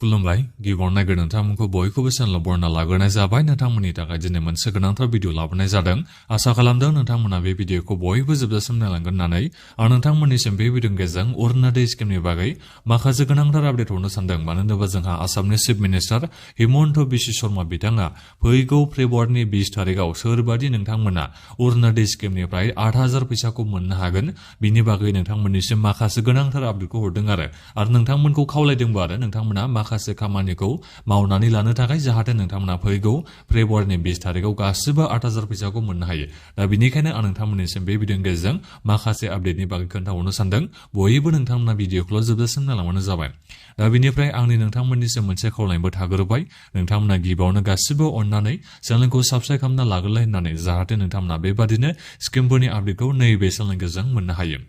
खुलुमबाय गिबियावनो नायग्रो नोंथांमोनखौ बयखौबो चेनेलाव बरायना लाग्रोनाय जाबाय नोंथांमोननि थाखाय दिनै मोनसे गोनांथार भिडिअ लाबोनाय जादों आसा खालामदों नोंथांमोना बे भिडिअखौ बयबो जोबजासिम नायलांगोन होननानै आं नोंथांमोननिसिम बे भिडिअनि गेजेरजों अरुणोदय स्किमनि बागै माखासे गोनांथार आपडेट हरनो सानदों मानो होनोबा जोंहा आसामनि चिफ मिनिस्टार हिमन्त बिश्व शर्मा बिथाङा फैगौ फेब्रुवारिनि 20 तारिखआव सोरबादि नोंथांमोना अरुणोदय स्किमनिफ्राय 8,000 फैसाखौ मोननो हागोन बिनि बागै नोंथांमोननिसिम माखासे गोनांथार आपडेटखौ हरदों आरो नोंथांमोनखौ खावलायदोंबो आरो नोंथांमोना माखासे खामानिखौ मावनानै लानो थाखाय जाहाथे नोंथांमोना फैगौ फेब्रुवारिनि 20 तारिखआव गासिबो 8,000 फैसाखौ मोननो हायो दा बेनिखायनो आं नोंथांमोननिसिम बे भिडिअनि गेजेरजों माखासे आपडेटनि बागै खोन्थाहरनो सानदों बयबो नोंथांमोना भिडिअखौ जोबजासिम नायलांबानो जाबाय दा बेनिफ्राय आंनि नोंथांमोननिसिम मोनसे खावलायनायबो थाग्रोबाय नोंथांमोना गिबियावनो गासिबो अननानै चेनेलखौ साबस्क्राइब खालामना लाग्रोलाय होननानै जाहाथे नोंथांमोना बेबादिनो स्किमफोरनि आपडेटखौ नैबे चेनेलनि गेजेरजों मोननो हायो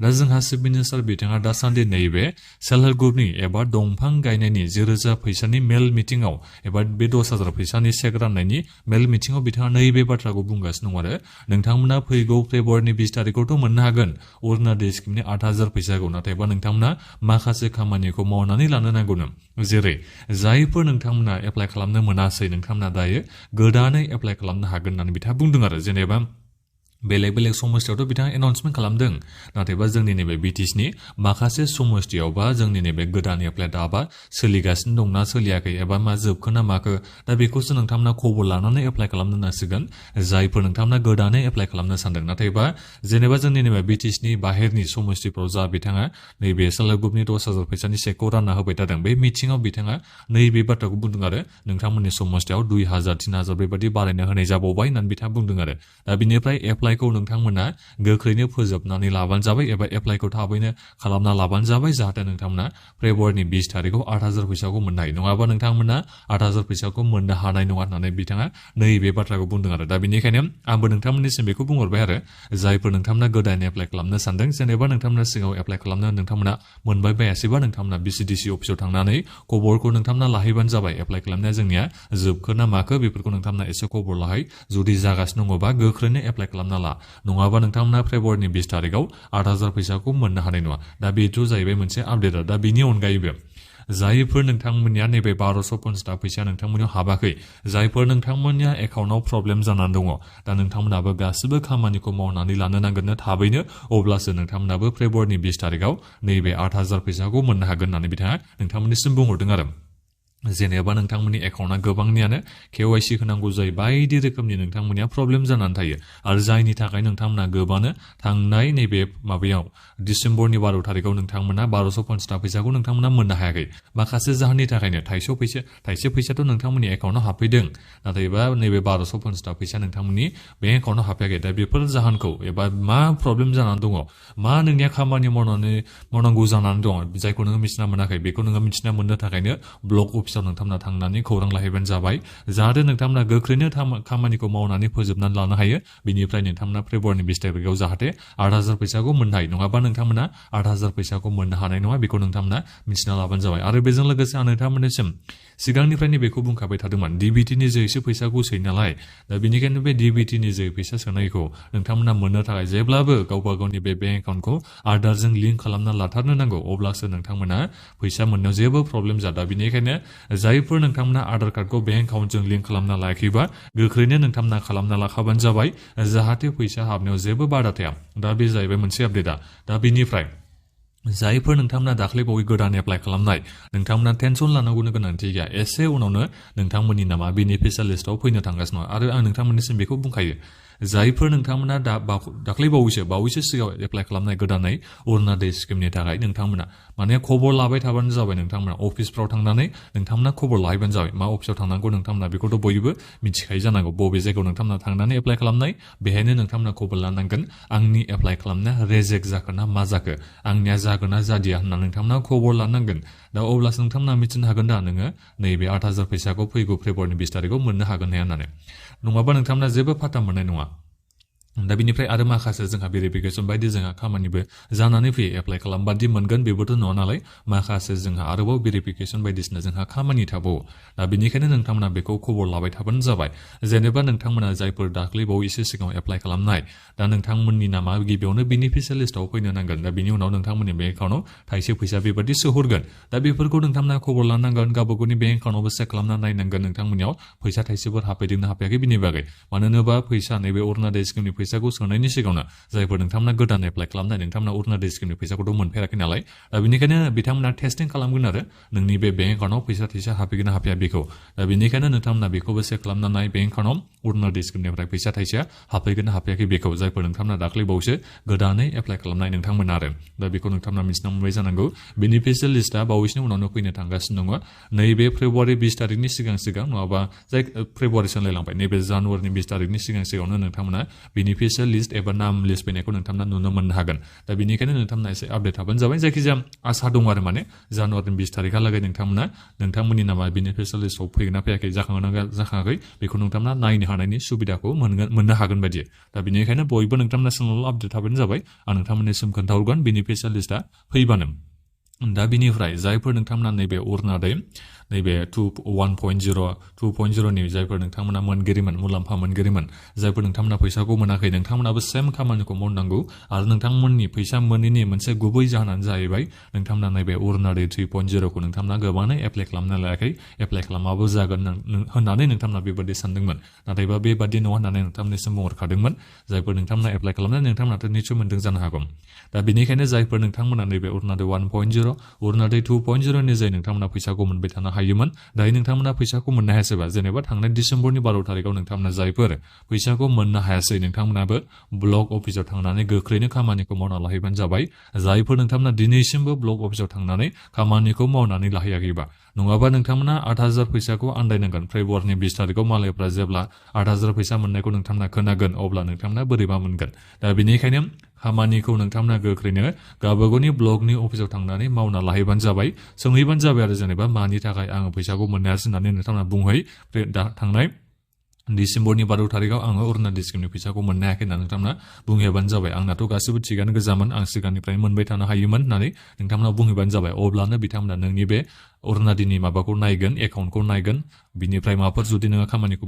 दा जोंहा चिफ मिनिस्टार बिथाङा दासान्दि नैबे सेल्फ हेल्प ग्रुपनि एबा दंफां गायनायनि 10,000 फैसानि मेल मिटिंआव एबा बे 10,000 फैसानि चेक राननायनि मेल मिटिंआव बिथाङा नैबे बाथ्राखौ बुंगासिनो दं आरो नोंथांमोना फैगौ फेब्रुवारिनि 20 तारिखआवथ' मोननो हागोन अरुणोदय स्किमनि 8,000 फैसाखौ नाथायबा नोंथांमोना माखासे खामानिखौ मावनानै लानो नांगौनो जेरै जायफोर नोंथांमोना एप्लाइ खालामनो मोनासै नोंथांमोना दायो गोदानै एप्लाइ खालामनो हागोन होननानै बिथाङा बुंदों आरो जेनेबा बेलेग समस्थियावथ' बिथाङा एनाउन्समेन्ट खालामदों नाथायबा जोंनि नैबे बिटिसिनि माखासे समस्थियावबा जोंनि नैबे गोदान एप्लाइ दाबा सोलिगासिनो दंना सोलियाखै एबा मा जोबखो ना माखो दा बेखौसो नोंथांमोना खबर लानानै एप्लाइ खालामनो नांसिगोन जायफोर नोंथांमोना गोदानै एप्लाइ खालामनो सानदों नाथायबा जेनेबा जोंनि नैबे बिटिसिनि बाहेरनि समस्थिफ्राव जा बिथाङा नैबे सेल्फ हेल्प ग्रुपनि 10,000 फैसानि चेकखौ रानना होबाय थादों बे मिटिंआव बिथाङा नैबे बाथ्राखौ बुंदों आरो नोंथांमोननि समस्थियाव 2,000 3,000 बेबादि बारायना होनाय जाबावबाय होननानै बिथाङा बुंदों आरो दा बिनिफ्राय एप्लाइखौ नोंथांमोना गोख्रैनो फोजोबनानै लाबानो जाबाय एबा एप्लाइखौ थाबैनो खालामना लाबानो जाबाय जाहाथे नोंथांमोना फेब्रुवारिनि 20 तारिखआव 8,000 फैसाखौ मोननो हायो नङाबा नोंथांमोना 8,000 फैसाखौ मोननो हानाय नङा होननानै बिथाङा नैबे बाथ्राखौ बुंदों आरो दा बेनिखायनो आंबो नोंथांमोननिसिम बेखौ बुंहरबाय आरो जायफोर नोंथांमोना गोदान एप्लाइ खालामनो सानदों जेनेबा नोंथांमोना सिगाङाव एप्लाइ खालामनो नोंथांमोना मोनबाय बायासैबा नोंथांमोना बिसिडिसि अफिसाव थांनानै खबरखौ नोंथांमोना लाहैबानो जाबाय एप्लाइ खालामनाया जोंनिया जोबखो ना माखो बेफोरखौ नोंथांमोना एसे खबर लाहै जुदि जागासिनो दङबा गोख्रैनो एप्लाइ खालामना ला नङाबा नोंथांमोना फेब्रुवारिनि 20 तारिखआव 8,000 फैसाखौ मोननो हानाय नङा दा बेथ' जाहैबाय मोनसे आपडेट दा बेनि अनगायैबो जायफोर नोंथांमोननिया नैबे 1250 फैसा नोंथांमोननियाव हाबाखै जायफोर नोंथांमोननिया एकाउन्टाव प्रब्लेम जानानै दङ दा नोंथांमोनाबो गासिबो खामानिखौ मावनानै लानो नांगोन थाबैनो अब्लासो नोंथांमोनाबो फेब्रुवारिनि 20 तारिखआव नैबे 8,000 फैसाखौ मोननो हागोन होननानै बिथाङा नोंथांमोननिसिम बुंहरदों आरो जेनेबा नोंथांमोननि एकाउन्टआ गोबांनियानो KYC होनांगौ जायो बायदि रोखोमनि नोंथांमोननिया प्रब्लेम जानानै थायो आरो जायनि थाखाय नोंथांमोना गोबानो थांनाय नैबे माबायाव डिसेम्बरनि 12 तारिखआव नोंथांमोना 1250 फैसाखौ नोंथांमोना मोननो हायाखै माखासे जाहोननि थाखायनो थाइसे फैसाथ' नोंथांमोननि एकाउन्टआव हाबफैदों नाथायबा नैबे 1250 फैसा नोंथांमोननि बेंक एकाउन्टआव हाबफैयाखै दा बेफोर जाहोनखौ एबा मा प्रब्लेम जानानै दङ मा नोंनिया खामानि मावनांगौ जानानै दङ जायखौ नोङो मिथिना मोनाखै बेखौ नोङो मिथिना मोननो थाखायनो ब्लक अफिसाव नोंथांमोना थांनानै खौरां लाहैबानो जाबाय जाहाथे नोंथांमोना गोख्रैनो खामानिखौ मावनानै फोजोबनानै लानो हायो बिनिफ्राय नोंथांमोना फेब्रुवारिनि 20 तारिखआव जाहाथे 8,000 फैसाखौ मोननो हायो नङाबा नोंथांमोना 8,000 फैसाखौ मोननो हानाय नङा बेखौ नोंथांमोना मिथिना लाबानो जाबाय आरो बेजों लोगोसे आं नोंथांमोननिसिम सिगांनिफ्रायनो बेखौ बुंखाबाय थादोंमोन DBTनि जोहैसो फैसाखौ सोयो नालाय दा बेनिखायनो बे DBTनि जोहै फैसा सोनायखौ नोंथांमोना मोननो थाखाय जेब्लाबो गावबा गावनि बे बेंक एकाउन्टखौ आधारजों लिंक खालामना लाथारनो नांगौ अब्लासो नोंथांमोना फैसा मोननायाव जेबो प्रब्लेम जादा बेनिखायनो जायफोर नोंथांमोना आधार कार्डखौ बेंक एकाउन्टजों लिंक खालामना लायाखैबा गोख्रैनो नोंथांमोना खालामना लाखाबानो जाबाय जाहाथे फैसा हाबनायाव जेबो बादा थाया दा बे जाहैबाय मोनसे आपडेटआ दा बेनिफ्राय जायफोर नोंथांमोना दाख्लैबावै गोदान एप्लाइ खालामनाय नोंथांमोना टेनसन लानांगौनि गोनांथि गैया एसे उनावनो नोंथांमोननि नामा बेनिफिसियारि लिस्टआव फैनो थांगासिनो दं आरो आं नोंथांमोननिसिम बेखौ बुंखायो जायफोर नोंथांमोना दाख्लैबावैसो सिगाङाव एप्लाइ खालामनाय गोदानै अरुणोदय स्किमनि थाखाय नोंथांमोना माने खबर लाबाय थाबानो जाबाय नोंथांमोना अफिसफ्राव थांनानै नोंथांमोना खबर लाहैबानो जाबाय मा अफिसाव थांनांगौ नोंथांमोना बेखौथ' बयबो मिथिखायो जानांगौ बबे जायगायाव नोंथांमोना थांनानै एप्लाइ खालामनाय बेहायनो नोंथांमोना खबर लानांगोन आंनि एप्लाइ खालामनाया रेजेक्ट जाखो ना मा जाखो आंनिया जागोन ना जादिया होनना नोंथांमोना खबर लानांगोन दा अब्लासो नोंथांमोना मिथिनो हागोन दा नोङो नैबे 8,000 फैसाखौ फैगौ फेब्रुवारिनि 20 तारिखआव मोननो हागोन होननानै नङाबा नोंथांमोना जेबो फात्ता मोननाय नङा दा बिनिफ्राय आरो माखासे जोंहा भेरिफिकेसन बायदि जोंहा खामानिबो जानानै फैयो एप्लाइ खालामबादि मोनगोन बेबोथ' नङा नालाय माखासे जोंहा आरोबाव भेरिफिकेसन बायदिसिना जोंहा खामानि थाबावो दा बेनिखायनो नोंथांमोना बेखौ खबर लाबाय थाबानो जाबाय जेनेबा नोंथांमोना जायफोर दाख्लैबाव एसे सिगाङाव एप्लाइ खालामनाय दा नोंथांमोननि नामा गिबियावनो बेनिफिसियारि लिस्टआव फैनो नांगोन दा बिनि उनाव नोंथांमोननि बेंक एकाउन्टआव थाइसे फैसा बेबादि सोहरगोन दा बेफोरखौ नोंथांमोना खबर लानांगोन गावबा गावनि बेंक एकाउन्टआवबो चेक खालामना नायनांगोन नोंथांमोननियाव फैसा थाइसेफोर हाबफैदोंना हाबफैयाखै बिनि बागै मानो होनोबा फैसा नैबे अरुणोदय स्किमनि फैसाखौ सोनायनि सिगाङावनो जायफोर नोंथांमोना गोदान एप्लाइ खालामनाय नोंथांमोना अरुणोदय स्किमनि फैसाखौथ' मोनफेराखै नालाय दा बेनिखायनो बिथांमोना टेस्टिं खालामगोन आरो नोंनि बे बेंक एकाउन्टआव फैसा थाइसे हाबफैगोन ना हाबफैया बेखौ दा बेनिखायनो नोंथांमोना बेखौबो चेक खालामना नाय बेंक एकाउन्टआव अरुणोदय स्किमनिफ्राय फैसा थाइसेया हाबफैगोन ना हाबफैयाखै बेखौ जायफोर नोंथांमोना दाख्लैबावसो गोदानै एप्लाइ खालामनाय नोंथांमोना आरो दा बेखौ नोंथांमोना मिथिना मोनबाय जानांगौ बेनिफिसियेल लिस्टआ बावैसोनि उनावनो फैनो थांगासिनो दङ नैबे फेब्रुवारि 20 तारिखनि सिगां नङाबा जाय फेब्रुवारि सोलायलांबाय नैबे जानुवारिनि 20 तारिखनि सिगांनो नोंथांमोना बेनिफिसियेल लिस्ट एबा नाम लिस्ट फैनायखौ नोंथांमोना नुनो मोननो हागोन दा बेनिखायनो नोंथांमोना एसे आपडेट थाबानो जाबाय जायखिजाया आसा दं आरो माने जानुवारिनि 20 तारिखहालागै नोंथांमोननि नामा बेनिफिसियेल लिस्टआव फैगोन ना फैयाखै जाखाङाखै बेखौ नोंथांमोना नायनो हानायनि सुबिदाखौ मोननो हागोन बायदि दा बेनिखायनो बयबो नोंथांमोना चेनेलाव आपडेट थाबानो जाबाय आं नोंथांमोननिसिम खोन्थाहरगोन बेनिफिसियेल लिस्टआ फैबानो दा बिनिफ्राय जायफोर नोंथांमोना नैबे अरुणोदय नैबे 2.0 नि जायफोर नोंथांमोना मोनगिरिमोन मुलाम्फा मोनगिरिमोन जायफोर नोंथांमोना फैसाखौ मोनाखै नोंथांमोनाबो सेम खामानिखौ मावनांगौ आरो नोंथांमोननि फैसा मोनैनि मोनसे गुबै जाहोनानो जाहैबाय नोंथांमोना नैबे अरुणोदय 3.0 खौ नोंथांमोना गोबाङै एप्लाइ खालामनो लायाखै एप्लाइ खालामाबो जागोन होननानै नोंथांमोना बेबादि सानदोंमोन नाथायबा बेबादि नङा होननानै नोंथांमोननिसिम बुंहरखादोंमोन जायफोर नोंथांमोना एप्लाइ खालामनाय नोंथांमोनाथ' निस्सय मोनदों जानो हागौ दा बेनिखायनो जायफोर नोंथांमोना नैबे अरुणोदय 1.0 अरुणोदय 2.0 नि जाय नोंथांमोना फैसाखौ मोनबाय थानो हायोमोन दायो नोंथांमोना फैसाखौ मोननो हायासैबा जेनेबा थांनाय डिसेम्बरनि 12 तारिखआव नोंथांमोना जायफोर फैसाखौ मोननो हायासै नोंथांमोनाबो ब्लक अफिसाव थांनानै गोख्रैनो खामानिखौ मावना लाहैबानो जाबाय जायफोर नोंथांमोना दिनैसिमबो ब्लक अफिसाव थांनानै खामानिखौ मावनानै लाहैयाखैबा नङाबा नोंथांमोना 8,000 फैसाखौ आन्दायनांगोन फेब्रुवारिनि 20 तारिखआव मालायफ्रा जेब्ला 8,000 फैसा मोननायखौ नोंथांमोना खोनागोन अब्ला नोंथांमोना बोरैबा मोनगोन दा बेनिखायनो खामानिखौ नोंथांमोना गोख्रैनो गावबागावनि ब्लकनि अफिसाव थांनानै मावना लाहैबानो जाबाय सोंहैबानो जाबाय आरो जेनेबा मानि थाखाय आङो फैसाखौ मोननो हायासै होननानै नोंथांमोना बुंहै थांनाय डिसेम्बरनि 12 तारिखआव आङो अरुणोदय स्किमनि फैसाखौ मोननो हायाखै होननानै नोंथांमोना बुंहैबानो जाबाय आंनाथ' गासिबो थिगानो गोजामोन आं सिगांनिफ्रायनो मोनबाय थानो हायोमोन होननानै नोंथांमोना बुंहैबानो जाबाय अब्लानो बिथांमोना नोंनि बे अरुणोदयनि माबाखौ नायगोन एकाउन्टखौ नायगोन बिनिफ्राय माबाफोर जुदि नोङो खामानिखौ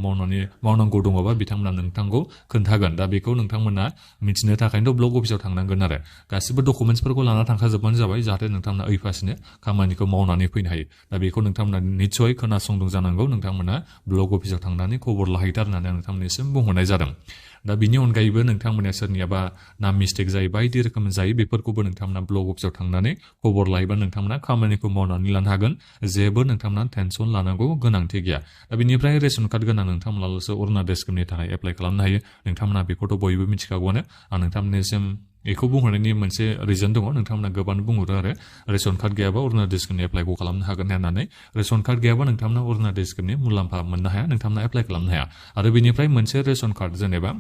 मावनांगौ दङबा बिथांमोना नोंथांखौ खोन्थागोन दा बेखौ नोंथांमोना मिथिनो थाखायनोथ' ब्लक अफिसाव थांनांगोन आरो गासिबो डकुमेन्टसफोरखौ लाना थांखाजोबबानो जाबाय जाहाथे नोंथांमोना ओइफासिनो खामानिखौ मावनानै फैनो हायो दा बेखौ नोंथांमोना निस्सय खोनासंदों जानांगौ नोंथांमोना ब्लक अफिसाव थांनानै खबर लाहैथार होननानै आं नोंथांमोननिसिम बुंहरनाय जादों दा बिनि अनगायैबो नोंथांमोना सोरनियाबा नाम मिस्टेक जायो बायदि रोखोम जायो बेफोरखौबो नोंथांमोना ब्लक अफिसाव थांनानै खबर लायोबा नोंथांमोना खामानिखौ मावनानै लानो हागोन जेबो नोंथांमोना टेनसन लानांगौ गोनांथि गैया दा बेनिफ्राय रेशन कार्ड गोनां नोंथांमोनाल'सो अरुणोदय स्किमनि थाखाय एप्लाइ खालामनो हायो नोंथांमोना बेखौथ' बयबो मिथिखागौआनो आं नोंथांमोननिसिम बेखौ बुंहरनायनि मोनसे रिजन दङ नोंथांमोना गोबां बुंहरो आरो रेशन कार्ड गैयाबा अरुणोदय स्किमनि एप्लाइखौ खालामनो हागोन होननानै रेशन कार्ड गैयाबा नोंथांमोना अरुणोदय स्किमनि मुलाम्फा मोननो हाया नोंथांमोना एप्लाइ खालामनो हाया आरो बेनिफ्राय मोनसे रेशन कार्ड जेनेबा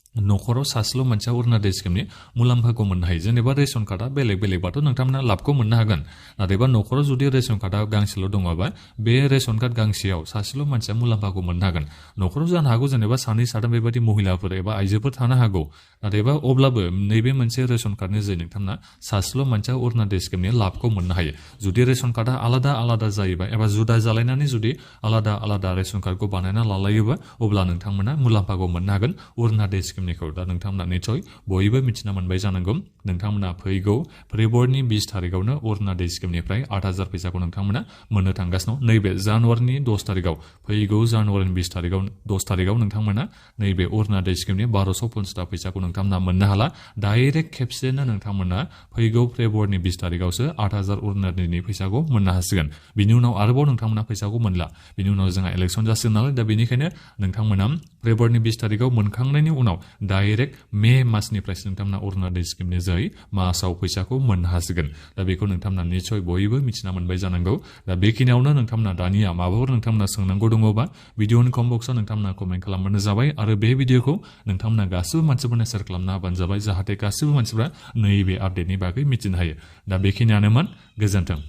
न'खराव सासेल' मानसिया अरुणोदय स्किमनि मुलाम्फाखौ मोननो हायो जेनेबा रेशन कार्डआ बेलेगबाथ' नोंथांमोना लाबखौ मोननो हागोन नाथायबा न'खराव जुदि रेशन कार्डआ गांसेल' दङबा बे रेशन कार्ड गांसेयाव सासेल' मानसिया मुलाम्फाखौ मोननो हागोन न'खराव जानो हागौ जेनेबा सानै साथाम बेबायदि महिलाफोर एबा आइजोफोर थानो हागौ नाथायबा अब्लाबो नैबे मोनसे रेशन कार्डनि जे नोंथांमोना सासेल' मानसिया अरुणोदय स्किमनि लाबखौ मोननो हायो जुदि रेशन कार्डआ आलादा जायोबा एबा जुदा जालायनानै जुदि आलादा रेशन कार्डखौ बानायना लालायोबा अब्ला नोंथांमोना मुलाम्फाखौ मोननो हागोन अरुणोदय स्किमनिखौ दा नोंथांमोना निस्सय बयबो मिथिना मोनबाय जानांगौ नोंथांमोना फैगौ फेब्रुवारिनि 20 तारिखआवनो अरुणोदय स्किमनिफ्राय 8,000 फैसाखौ नोंथांमोना मोननो थांगासिनो दं नैबे जानुवारिनि 10 तारिखआव फैगौ जानुवारिनि 20 तारिखआव नोंथांमोना नैबे अरुणोदय स्किमनि 1250 फैसाखौ नोंथांमोना मोननो हाला डाइरेक्ट खेबसेनो नोंथांमोना फैगौ फेब्रुवारिनि 20 तारिखआवसो 8,000 अरुणोदयनि फैसाखौ मोननो हासिगोन बिनि उनाव आरोबाव नोंथांमोना फैसाखौ मोनला बिनि उनाव जोंहा इलेक्सन जासिगोन नालाय दा बेनिखायनो नोंथांमोना फेब्रुवारिनि 20 तारिखआव मोनखांनायनि उनाव डाइरेक्ट मे मासनिफ्रायसो नोंथांमोना अरुणोदय स्किमनि जोहै मासाव फैसाखौ मोननो हासिगोन दा बेखौ नोंथांमोना निस्सय बयबो मिथिना मोनबाय जानांगौ दा बेखिनियावनो नोंथांमोना दानिया माबाफोर नोंथांमोना सोंनांगौ दङबा भिडिअनि कमेन्ट बक्सआव नोंथांमोना कमेन्ट खालामबानो जाबाय आरो बे भिडिअखौ नोंथांमोना गासिबो मानसिफोरनो शेयार खालामना होबानो जाबाय जाहाथे गासिबो मानसिफ्रा नैबे आपडेटनि बागै मिथिनो हायो दा बेखिनियानोमोन गोजोन्थों